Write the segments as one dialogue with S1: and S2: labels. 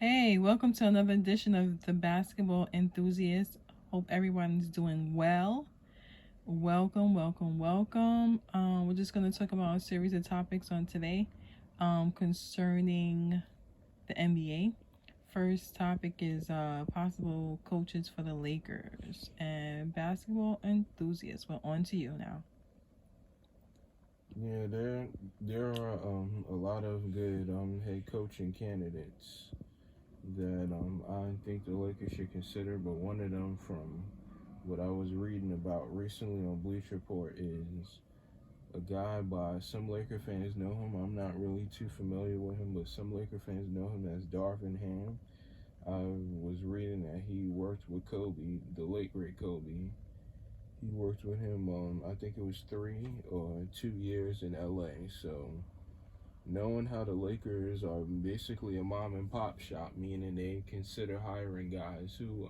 S1: Hey, welcome to another edition of the Basketball Enthusiast. Hope everyone's doing well. Welcome, welcome, welcome. We're just going to talk about a series of topics on today concerning the NBA. First topic is possible coaches for the Lakers and basketball enthusiasts. We're on to you now.
S2: Yeah, there are a lot of good head coaching candidates that I think the Lakers should consider, but one of them from what I was reading about recently on Bleacher Report is a guy by some Laker fans know him. I'm not really too familiar with him, but some Laker fans know him as Darvin Ham. I was reading that he worked with Kobe, the late great Kobe. He worked with him, I think it was 3 or 2 years in LA. So knowing how the Lakers are basically a mom and pop shop, meaning they consider hiring guys who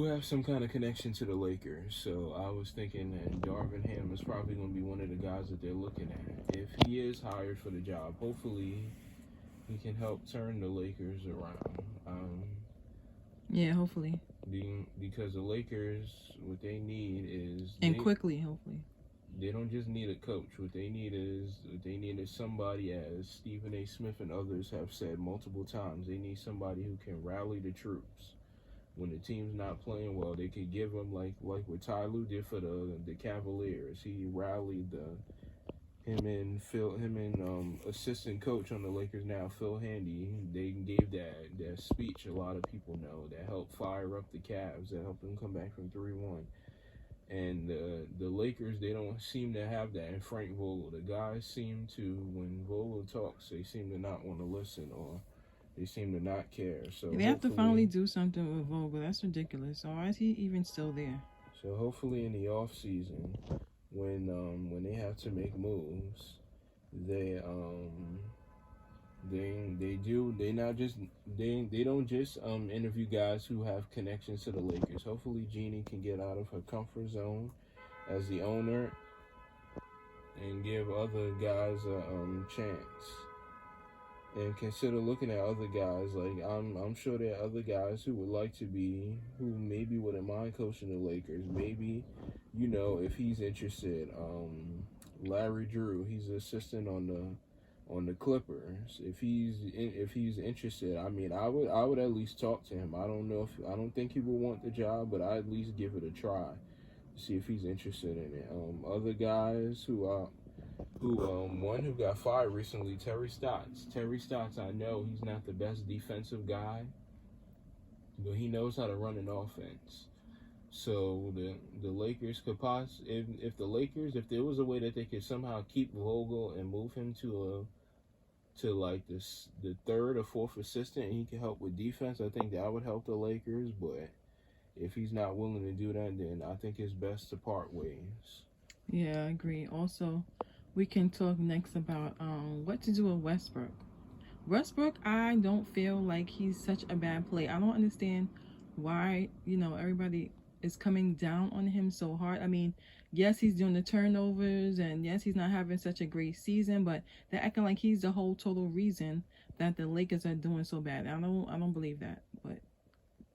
S2: have some kind of connection to the Lakers. So I was thinking that Darvin Ham is probably going to be one of the guys that they're looking at. If he is hired for the job, hopefully he can help turn the Lakers around.
S1: Yeah, hopefully.
S2: Because the Lakers, what they need is
S1: And quickly, hopefully.
S2: They don't just need a coach. What they need is somebody, as Stephen A. Smith and others have said multiple times. They need somebody who can rally the troops when the team's not playing well. They could give them like what Ty Lue did for the Cavaliers. He rallied him and assistant coach on the Lakers now, Phil Handy. They gave that speech. A lot of people know that helped fire up the Cavs. That helped them come back from 3-1. And the Lakers, they don't seem to have that. And Frank Vogel, the guys seem to, when Vogel talks, they seem to not want to listen, or they seem to not care. So
S1: they have to finally do something with Vogel. That's ridiculous. So why is he even still there?
S2: So hopefully in the off season, when they have to make moves, they they don't just interview guys who have connections to the Lakers. Hopefully Jeannie can get out of her comfort zone as the owner and give other guys a chance. And consider looking at other guys. Like I'm sure there are other guys who would like to be, who maybe wouldn't mind coaching the Lakers. Maybe, if he's interested. Larry Drew, he's an assistant on the Clippers. If he's interested, I mean, I would at least talk to him. I don't think he would want the job, but I'd at least give it a try, see if he's interested in it. Other guys one who got fired recently, Terry Stotts. Terry Stotts, I know he's not the best defensive guy, but he knows how to run an offense. So the Lakers could if there was a way that they could somehow keep Vogel and move him to like the third or fourth assistant, and he could help with defense, I think that would help the Lakers. But if he's not willing to do that, then I think it's best to part ways.
S1: Yeah, I agree. Also, we can talk next about what to do with Westbrook. Westbrook, I don't feel like he's such a bad player. I don't understand why, everybody is coming down on him so hard. I mean, yes, he's doing the turnovers, and yes, he's not having such a great season, but they're acting like he's the whole total reason that the Lakers are doing so bad. I don't believe that, but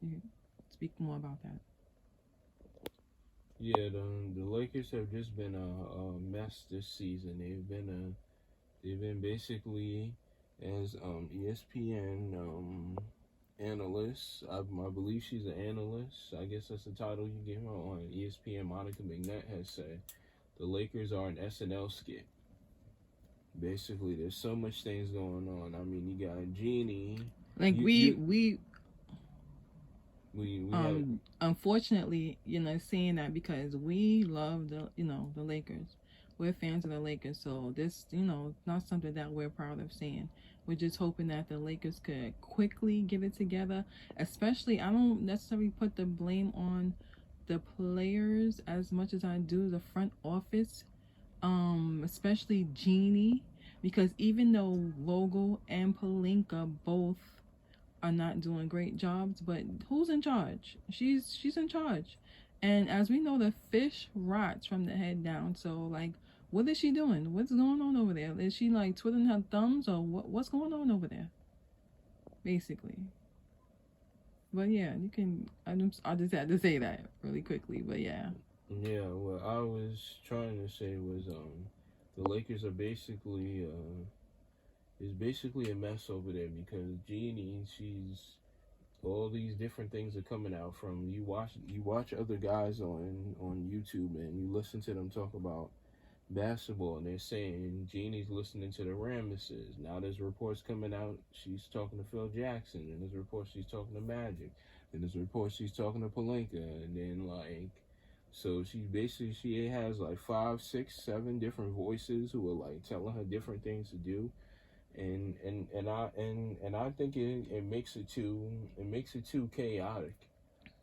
S1: you speak more about that.
S2: Yeah, the Lakers have just been a mess this season. They've been basically, as ESPN analyst. I believe she's an analyst. I guess that's the title you give her on ESPN. Monica McNutt has said the Lakers are an SNL skit. Basically, there's so much things going on. I mean, you got Jeannie.
S1: Like unfortunately, seeing that because we love the Lakers. We're fans of the Lakers, so this, not something that we're proud of saying. We're just hoping that the Lakers could quickly get it together. Especially, I don't necessarily put the blame on the players as much as I do the front office, especially Jeannie, because even though Vogel and Pelinka both are not doing great jobs, but who's in charge? She's in charge. And as we know, the fish rots from the head down. So like, what is she doing? What's going on over there? Is she like twiddling her thumbs, or what's going on over there? basically. But yeah, you can. I just had to say that really quickly. But yeah.
S2: Yeah, what I was trying to say was the Lakers are basically is basically a mess over there because Jeannie, she's all these different things are coming out from you watch other guys on YouTube and you listen to them talk about basketball and they're saying Jeannie's listening to the Ramesses. Now there's reports coming out she's talking to Phil Jackson, and there's reports she's talking to Magic, and there's reports she's talking to Pelinka, and then like so she has like 5, 6, 7 different voices who are like telling her different things to do, and I think it makes it too chaotic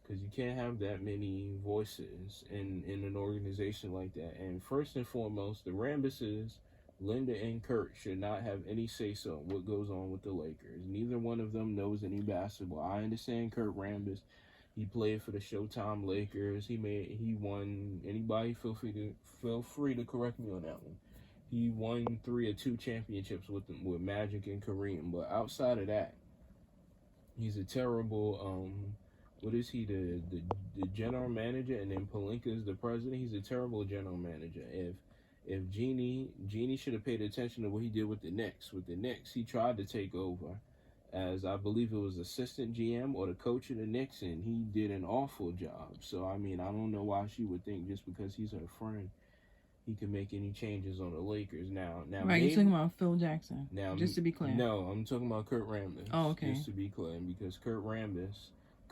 S2: because you can't have that many voices in an organization like that. And first and foremost, the Ramesses, Linda and Kurt, should not have any say so in what goes on with the Lakers. Neither one of them knows any basketball. I understand Kurt Rambis. He played for the Showtime Lakers. He won. Anybody feel free to correct me on that one. He won 3 or 2 championships with Magic and Kareem. But outside of that, he's a terrible what is he, the general manager, and then Pelinka is the president. He's a terrible general manager. If Jeannie should have paid attention to what he did with the Knicks. With the Knicks, he tried to take over as, I believe it was assistant GM or the coach of the Knicks, and he did an awful job. So I mean, I don't know why she would think just because he's her friend he can make any changes on the Lakers. Now,
S1: Right,
S2: maybe,
S1: you're talking about Phil Jackson.
S2: now,
S1: Just to be clear.
S2: no, I'm talking about Kurt Rambis.
S1: Oh, okay.
S2: Just to be clear, because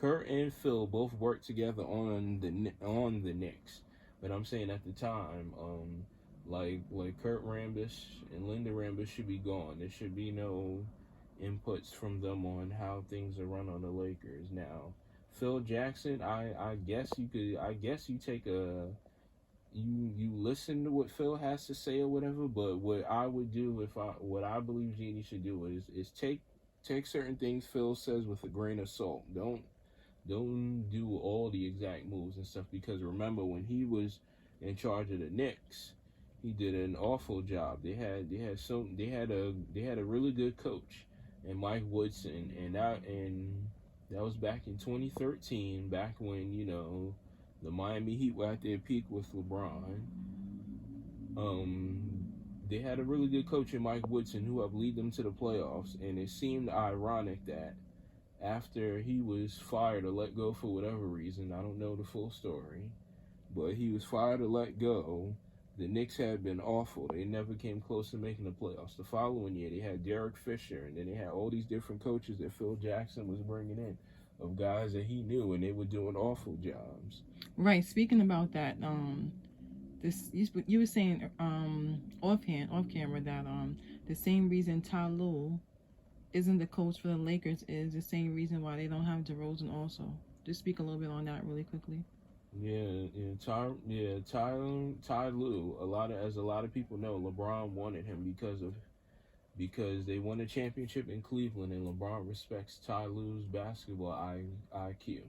S2: Kurt and Phil both worked together on the Knicks. But I'm saying at the time, like Kurt Rambis and Linda Rambis should be gone. There should be no inputs from them on how things are run on the Lakers. Now, Phil Jackson, I guess you take you listen to what Phil has to say or whatever, but what I would do what I believe Jeannie should do is take certain things Phil says with a grain of salt. Don't do all the exact moves and stuff, because remember when he was in charge of the Knicks, he did an awful job. They had a really good coach and Mike Woodson, and that was back in 2013, back when the Miami Heat were at their peak with LeBron. They had a really good coach in Mike Woodson who helped lead them to the playoffs, and it seemed ironic that after he was fired or let go for whatever reason, I don't know the full story, but he was fired or let go, the Knicks had been awful. They never came close to making the playoffs. The following year, they had Derek Fisher, and then they had all these different coaches that Phil Jackson was bringing in, of guys that he knew, and they were doing awful jobs.
S1: Right. Speaking about that, this you were saying off camera that the same reason Ty Lue isn't the coach for the Lakers is the same reason why they don't have DeRozan also. Just speak a little bit on that really quickly.
S2: Ty Lue. As a lot of people know, LeBron wanted him because they won a championship in Cleveland, and LeBron respects Ty Lue's basketball IQ.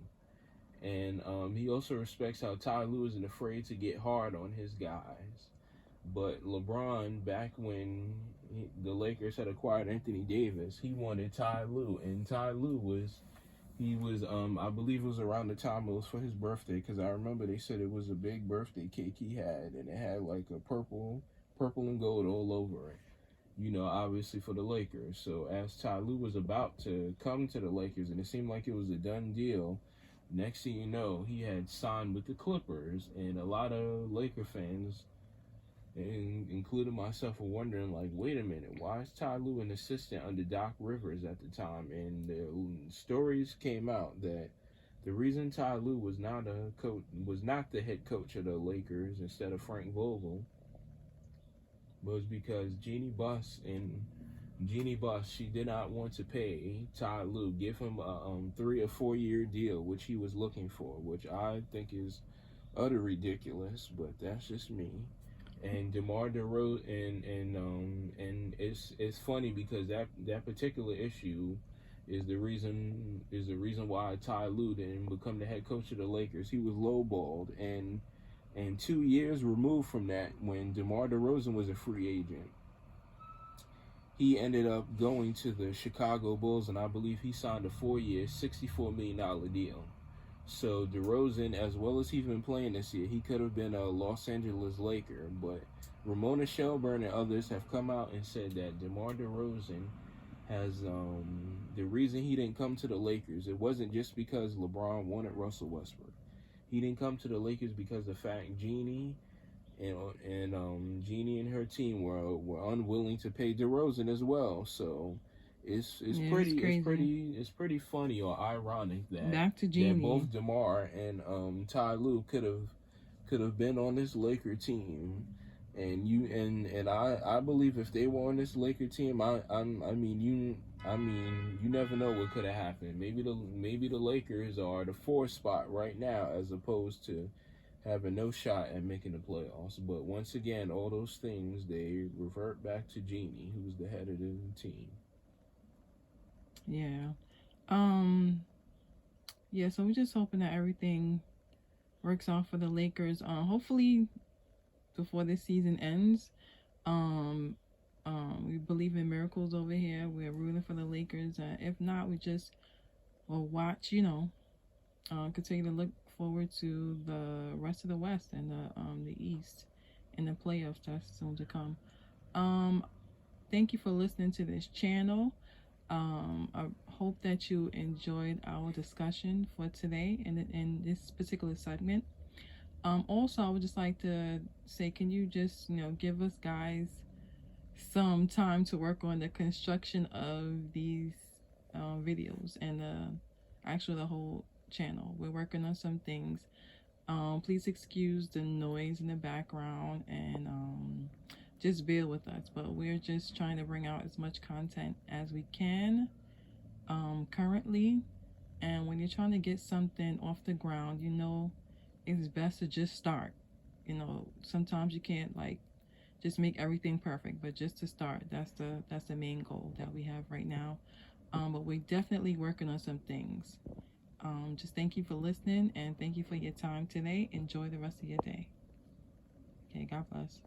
S2: And he also respects how Ty Lue isn't afraid to get hard on his guys. But LeBron, back when the Lakers had acquired Anthony Davis, he wanted Ty Lue. And Ty Lue was I believe it was around the time it was for his birthday, because I remember they said it was a big birthday cake he had, and it had like a purple and gold all over it. Obviously for the Lakers. So as Ty Lue was about to come to the Lakers, and it seemed like it was a done deal, next thing you know, he had signed with the Clippers, and a lot of Laker fans, including myself, were wondering, like, wait a minute, why is Ty Lue an assistant under Doc Rivers at the time? And the stories came out that the reason Ty Lue was not the head coach of the Lakers instead of Frank Vogel was because Jeannie Buss, she did not want to pay Ty Lue, give him a 3 or 4 year deal, which he was looking for, which I think is utter ridiculous, but that's just me. And DeMar DeRozan, and it's funny because that particular issue is the reason why Ty Lue didn't become the head coach of the Lakers. He was lowballed, and 2 years removed from that, when DeMar DeRozan was a free agent, he ended up going to the Chicago Bulls, and I believe he signed a 4-year, $64 million deal. So DeRozan, as well as he's been playing this year, he could have been a Los Angeles Laker, but Ramona Shelburne and others have come out and said that DeMar DeRozan has the reason he didn't come to the Lakers, it wasn't just because LeBron wanted Russell Westbrook. He didn't come to the Lakers because the fact Jeannie and Jeannie and her team were unwilling to pay DeRozan as well. So it's pretty funny or ironic that
S1: back to Jeannie,
S2: that both DeMar and Ty Lue could have been on this Laker team. And I believe if they were on this Laker team, I mean you never know what could have happened. Maybe the Lakers are the 4th spot right now as opposed to having no shot at making the playoffs. But once again, all those things, they revert back to Jeannie, who's the head of the team.
S1: Yeah. Yeah, so we're just hoping that everything works out for the Lakers. Hopefully before this season ends. We believe in miracles over here. We're rooting for the Lakers. If not, we just will watch, continue to look forward to the rest of the West and the East and the playoffs that's soon to come. Thank you for listening to this channel. I hope that you enjoyed our discussion for today in this particular segment. Also, I would just like to say, can you just, give us guys some time to work on the construction of these videos and the whole channel. We're working on some things. Please excuse the noise in the background and just bear with us. But we're just trying to bring out as much content as we can currently. And when you're trying to get something off the ground, it's best to just start. Sometimes you can't just make everything perfect, but just to start, that's the main goal that we have right now. But we're definitely working on some things. Just thank you for listening and thank you for your time today. Enjoy the rest of your day. Okay, God bless.